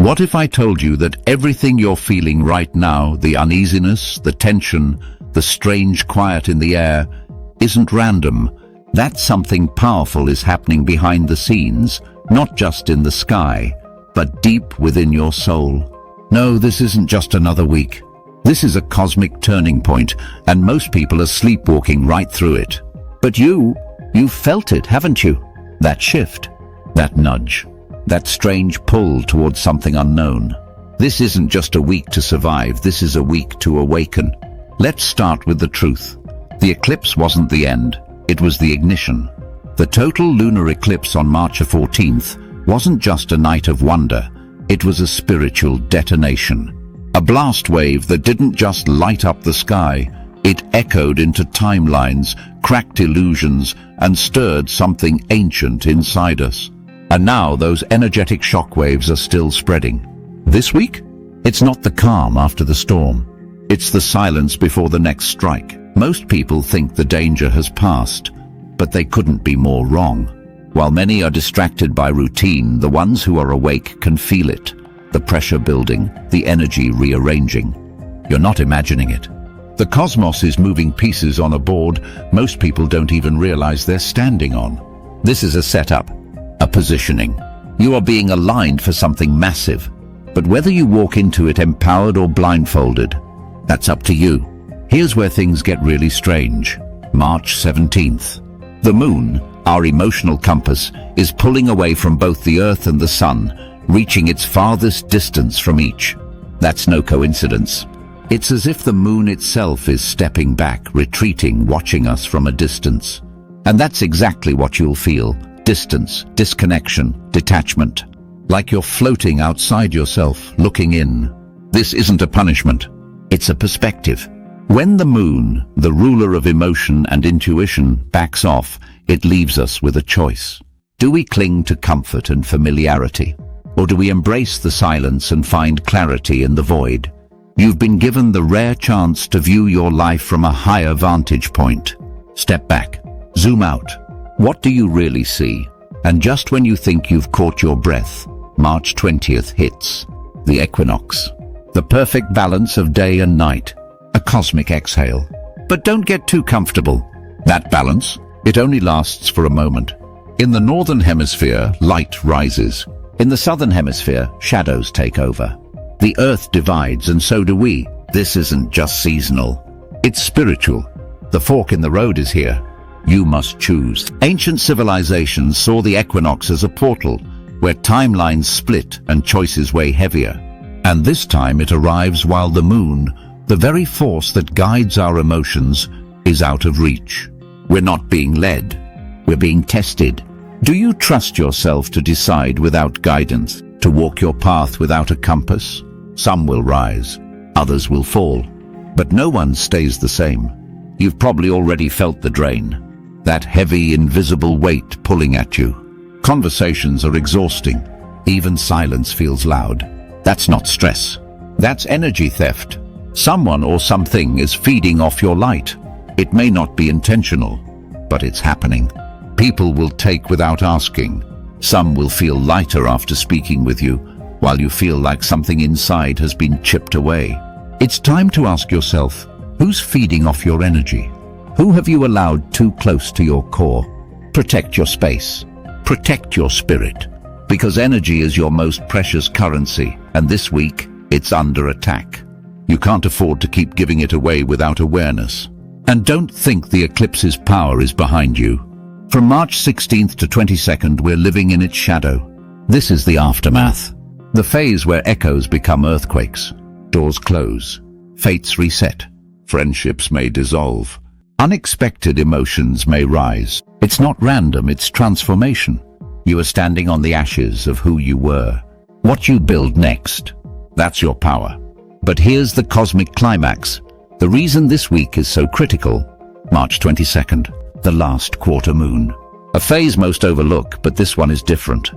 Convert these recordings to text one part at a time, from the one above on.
What if I told you that everything you're feeling right now, the uneasiness, the tension, the strange quiet in the air, isn't random? That something powerful is happening behind the scenes, not just in the sky, but deep within your soul. No, this isn't just another week. This is a cosmic turning point, and most people are sleepwalking right through it. But you've felt it, haven't you? That shift, that nudge, that strange pull towards something unknown. This isn't just a week to survive, this is a week to awaken. Let's start with the truth. The eclipse wasn't the end, it was the ignition. The total lunar eclipse on March 14th wasn't just a night of wonder, it was a spiritual detonation. A blast wave that didn't just light up the sky, it echoed into timelines, cracked illusions, and stirred something ancient inside us. And now those energetic shockwaves are still spreading. This week, it's not the calm after the storm. It's the silence before the next strike. Most people think the danger has passed, but they couldn't be more wrong. While many are distracted by routine, the ones who are awake can feel it. The pressure building, the energy rearranging. You're not imagining it. The cosmos is moving pieces on a board most people don't even realize they're standing on. This is a setup, a positioning. You are being aligned for something massive. But whether you walk into it empowered or blindfolded, that's up to you. Here's where things get really strange. March 17th. The moon, our emotional compass, is pulling away from both the Earth and the Sun, reaching its farthest distance from each. That's no coincidence. It's as if the moon itself is stepping back, retreating, watching us from a distance. And that's exactly what you'll feel. Distance, disconnection, detachment. Like you're floating outside yourself, looking in. This isn't a punishment. It's a perspective. When the moon, the ruler of emotion and intuition, backs off, it leaves us with a choice. Do we cling to comfort and familiarity? Or do we embrace the silence and find clarity in the void? You've been given the rare chance to view your life from a higher vantage point. Step back. Zoom out. What do you really see? And just when you think you've caught your breath, March 20th hits. The equinox. The perfect balance of day and night. A cosmic exhale. But don't get too comfortable. That balance, it only lasts for a moment. In the northern hemisphere, light rises. In the southern hemisphere, shadows take over. The earth divides and so do we. This isn't just seasonal. It's spiritual. The fork in the road is here. You must choose. Ancient civilizations saw the equinox as a portal where timelines split and choices weigh heavier. And this time it arrives while the moon, the very force that guides our emotions, is out of reach. We're not being led. We're being tested. Do you trust yourself to decide without guidance, to walk your path without a compass? Some will rise, others will fall, but no one stays the same. You've probably already felt the drain, that heavy, invisible weight pulling at you. Conversations are exhausting. Even silence feels loud. That's not stress. That's energy theft. Someone or something is feeding off your light. It may not be intentional, but it's happening. People will take without asking. Some will feel lighter after speaking with you, while you feel like something inside has been chipped away. It's time to ask yourself, who's feeding off your energy? Who have you allowed too close to your core? Protect your space. Protect your spirit. Because energy is your most precious currency, and this week, it's under attack. You can't afford to keep giving it away without awareness. And don't think the eclipse's power is behind you. From March 16th to 22nd, we're living in its shadow. This is the aftermath. The phase where echoes become earthquakes. Doors close. Fates reset. Friendships may dissolve. Unexpected emotions may rise. It's not random, it's transformation. You are standing on the ashes of who you were. What you build next, that's your power. But here's the cosmic climax. The reason this week is so critical. March 22nd. The last quarter moon. A phase most overlook, but this one is different.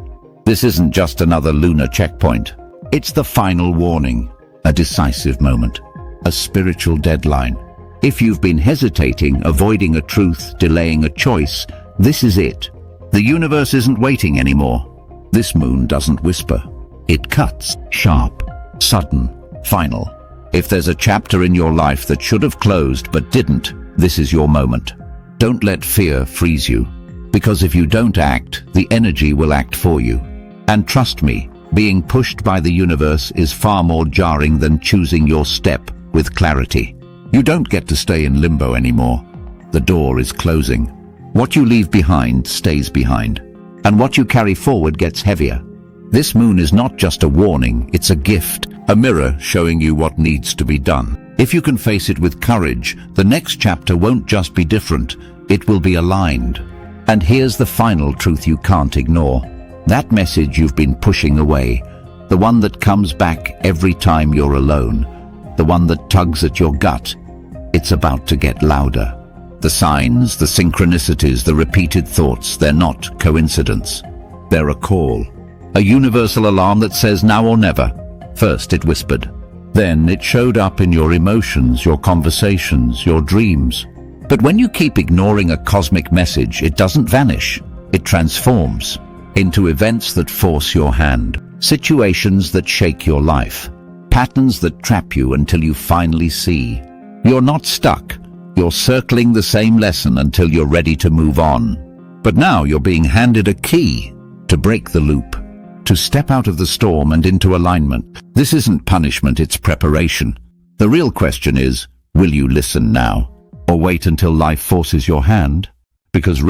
This isn't just another lunar checkpoint. It's the final warning, a decisive moment, a spiritual deadline. If you've been hesitating, avoiding a truth, delaying a choice, this is it. The universe isn't waiting anymore. This moon doesn't whisper. It cuts, sharp, sudden, final. If there's a chapter in your life that should have closed but didn't, this is your moment. Don't let fear freeze you, because if you don't act, the energy will act for you. And trust me, being pushed by the universe is far more jarring than choosing your step with clarity. You don't get to stay in limbo anymore. The door is closing. What you leave behind stays behind, and what you carry forward gets heavier. This moon is not just a warning, it's a gift, a mirror showing you what needs to be done. If you can face it with courage, the next chapter won't just be different, it will be aligned. And here's the final truth you can't ignore. That message you've been pushing away, the one that comes back every time you're alone, the one that tugs at your gut, it's about to get louder. The signs, the synchronicities, the repeated thoughts, they're not coincidence. They're a call. A universal alarm that says now or never. First it whispered. Then it showed up in your emotions, your conversations, your dreams. But when you keep ignoring a cosmic message, it doesn't vanish. It transforms into events that force your hand, situations that shake your life, patterns that trap you until you finally see. You're not stuck. You're circling the same lesson until you're ready to move on. But now you're being handed a key to break the loop, to step out of the storm and into alignment. This isn't punishment, it's preparation. The real question is, will you listen now, or wait until life forces your hand? Because